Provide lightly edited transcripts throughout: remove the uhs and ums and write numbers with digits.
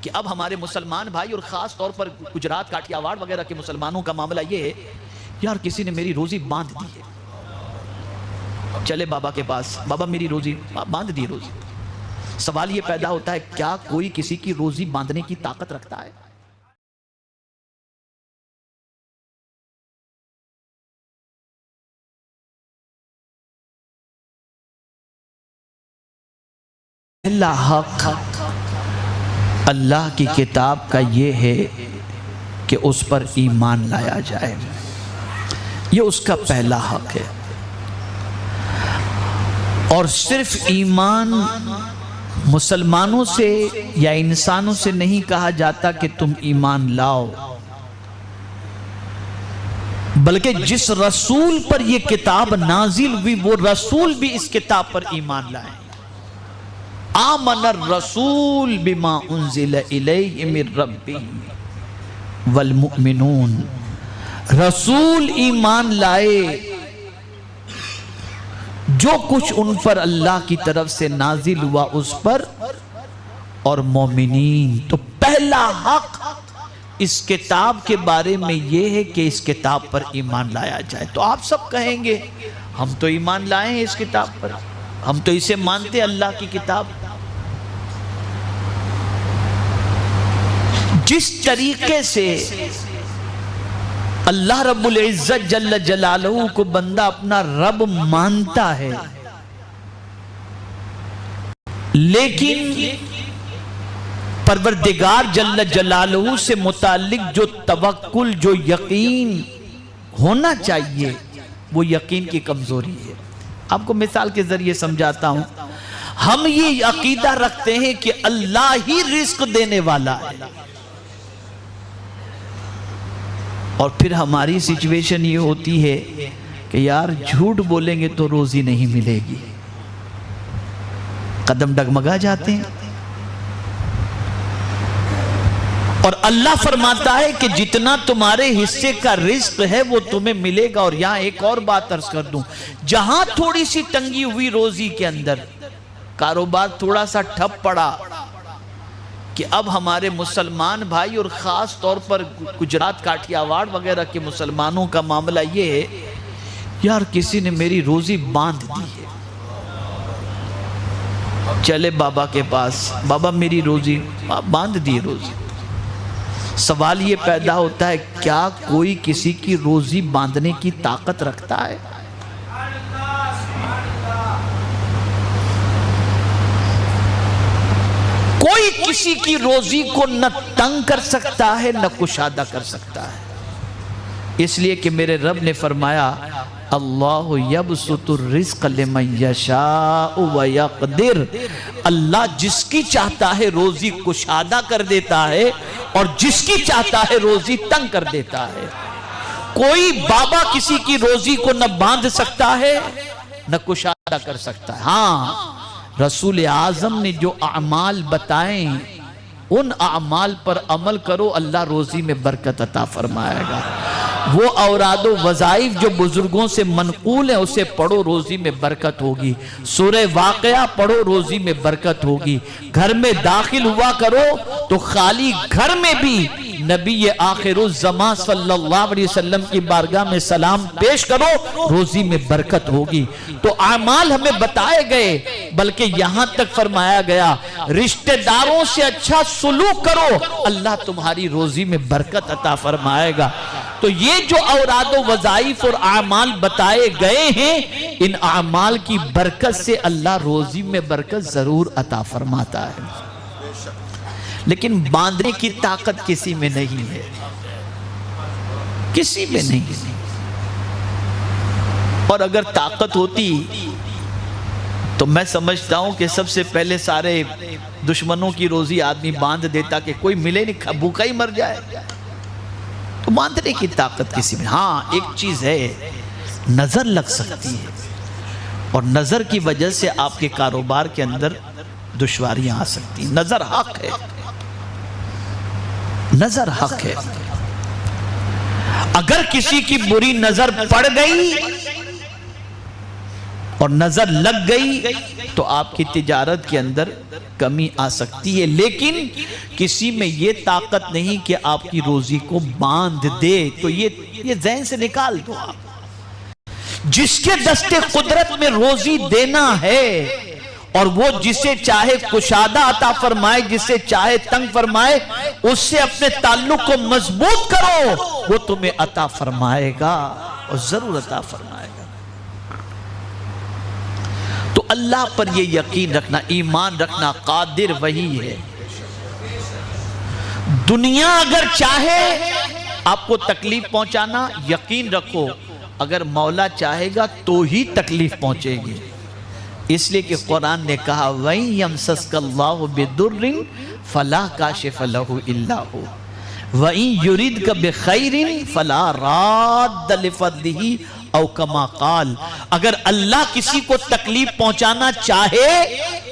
कि अब हमारे मुसलमान भाई और ख़ास तौर पर गुजरात काठियावाड़ वगैरह के मुसलमानों का मामला ये है, यार किसी ने मेरी रोज़ी बांध दी है, चले बाबा के पास, बाबा मेरी रोज़ी बांध दी रोज़ी। सवाल ये पैदा होता है, क्या कोई किसी की रोज़ी बांधने की ताकत रखता है? पहला हक अल्लाह की किताब का ये है कि उस पर ईमान लाया जाए, ये उसका पहला हक है। और सिर्फ ईमान मुसलमानों से या इंसानों से नहीं कहा जाता कि तुम ईमान लाओ, बल्कि जिस रसूल पर यह किताब नाजिल हुई वो रसूल भी इस किताब पर ईमान लाए। आमनर रसूल बिमा उन्जिल इलैहि मिर रब्बिही वल मुमिनून, रसूल ईमान लाए जो कुछ उन पर अल्लाह की तरफ से नाजिल हुआ उस पर, और मोमिनीन। तो पहला हक इस किताब के बारे में यह है कि इस किताब पर ईमान लाया जाए। तो आप सब कहेंगे हम तो ईमान लाए हैं इस किताब पर, हम तो इसे मानते अल्लाह की किताब। जिस तरीके से अल्लाह रब्बुल इज्जत जल्ल जलालहू को बंदा अपना रब मानता है, लेकिन परवरदिगार जल्ल जलालहू से मुतालिक जो तवक्कुल, जो यकीन होना चाहिए, वो यकीन की कमजोरी है। आपको मिसाल के जरिए समझाता हूं। हम ये अकीदा रखते हैं कि अल्लाह ही रिस्क देने वाला है, और फिर हमारी सिचुएशन ये होती है कि यार झूठ बोलेंगे तो रोजी नहीं मिलेगी, कदम डगमगा जाते हैं। और अल्लाह फरमाता है कि जितना तुम्हारे हिस्से का रिस्क है वो तुम्हें मिलेगा। और यहां एक और बात अर्ज कर दूं, जहां थोड़ी सी तंगी हुई रोजी के अंदर, कारोबार थोड़ा सा ठप पड़ा, कि अब हमारे मुसलमान भाई और ख़ास तौर पर गुजरात काठियावाड़ वगैरह के मुसलमानों का मामला ये है, यार किसी ने मेरी रोज़ी बांध दी है, चले बाबा के पास, बाबा मेरी रोज़ी बांध दी रोज़ी। सवाल ये पैदा होता है, क्या कोई किसी की रोज़ी बांधने की ताकत रखता है? कोई किसी की रोजी को न तंग कर सकता है न कुशादा कर सकता है। इसलिए कि मेरे रब ने फरमाया, अल्लाहु यबसुतुर रिज़्क़ लिमन यशाउ व यक़दिर, अल्लाह जिसकी चाहता है रोजी कुशादा कर देता है और जिसकी चाहता है रोजी तंग कर देता है। कोई बाबा किसी की रोजी को न बांध सकता है न कुशादा कर सकता है। हाँ, रसूल आज़म ने जो अमाल बताए उन अमाल पर अमल करो, अल्लाह रोजी में बरकत अता फरमाएगा। वो औरादो वज़ाइफ जो बुजुर्गों से मनकूल है उसे पढ़ो, रोजी में बरकत होगी। सूरह वाक़या पढ़ो, रोजी में बरकत होगी। घर में दाखिल हुआ करो तो खाली घर में भी नबी आखिरुज़्ज़मा सल्लल्लाहु अलैहि वसल्लम की बारगाह में सलाम पेश करो, रोजी में बरकत होगी। तो आमाल हमें बताए गए, बल्कि यहां तक फरमाया गया रिश्तेदारों से अच्छा सुलूक करो, अल्लाह तुम्हारी रोजी में बरकत अता फरमाएगा। तो ये जो औरादो वज़ाइफ और आमाल बताए गए हैं, इन आमाल की बरकत से अल्लाह रोजी में बरकत जरूर अता फरमाता है, लेकिन बांधने की ताकत किसी में नहीं है, किसी में नहीं। और अगर ताकत होती तो मैं समझता हूं कि सबसे पहले सारे दुश्मनों की रोजी आदमी बांध देता कि कोई मिले नहीं, भूखा ही मर जाए। तो बांधने की ताकत किसी में। हाँ, एक चीज है, नजर लग सकती है, और नजर की वजह से आपके कारोबार के अंदर दुश्वारियां आ सकती हैं। नजर हक है, नजर हक है। अगर किसी की बुरी नजर पड़ गई और नजर लग गई तो आपकी तिजारत के अंदर कमी आ सकती है। लेकिन किसी में ये ताकत नहीं कि आपकी रोजी को बांध दे, तो ये ज़हन से निकाल दो आप। जिसके दस्ते कुदरत में रोजी देना है और वो जिसे चाहे कुशादा अता फरमाए, जिसे चाहे तंग फरमाए, उससे अपने ताल्लुक को मजबूत करो, वो तुम्हें अता फरमाएगा और जरूर अता फरमाएगा। तो अल्लाह पर ये यकीन रखना, ईमान रखना, कादिर वही है। दुनिया अगर चाहे आपको तकलीफ पहुंचाना, यकीन रखो अगर मौला चाहेगा तो ही तकलीफ पहुंचेगी। इसलिए कि कुरान ने कहा वही यमसस्कल्लाहु बिदुर्रिन फला काशिफ लहु इल्ला हु वही युरिदका बिखैरिन फला राद्द लिफद्लिही औ कमा काल। अगर अल्लाह किसी को तकलीफ पहुंचाना चाहे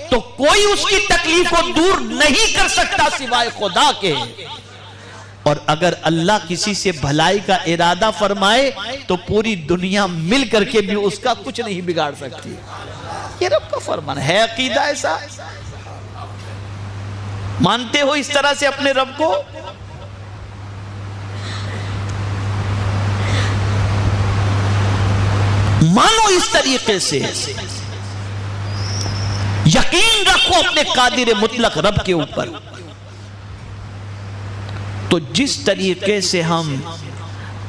तो कोई उसकी तकलीफ को दूर नहीं कर सकता सिवाय खुदा के, और अगर अल्लाह किसी से भलाई का इरादा फरमाए तो पूरी दुनिया मिल करके भी उसका कुछ नहीं बिगाड़ सकती। ये रब का फरमान है। अकीदा ऐसा मानते हो इस तरह से अपने रब को? मानो इस तरीके से, यकीन रखो अपने कादिर मुतलक रब के ऊपर। तो जिस तरीके से हम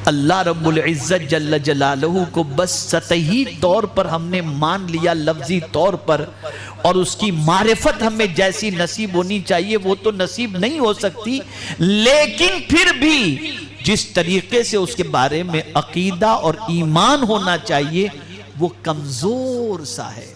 अल्लाह रब्बुल इज्जत जल्ल जलालहू को बस सतही तौर पर हमने मान लिया, लफ्जी तौर पर, और उसकी मारिफत हमें जैसी नसीब होनी चाहिए वो तो नसीब नहीं हो सकती, लेकिन फिर भी जिस तरीके से उसके बारे में अकीदा और ईमान होना चाहिए वो कमजोर सा है।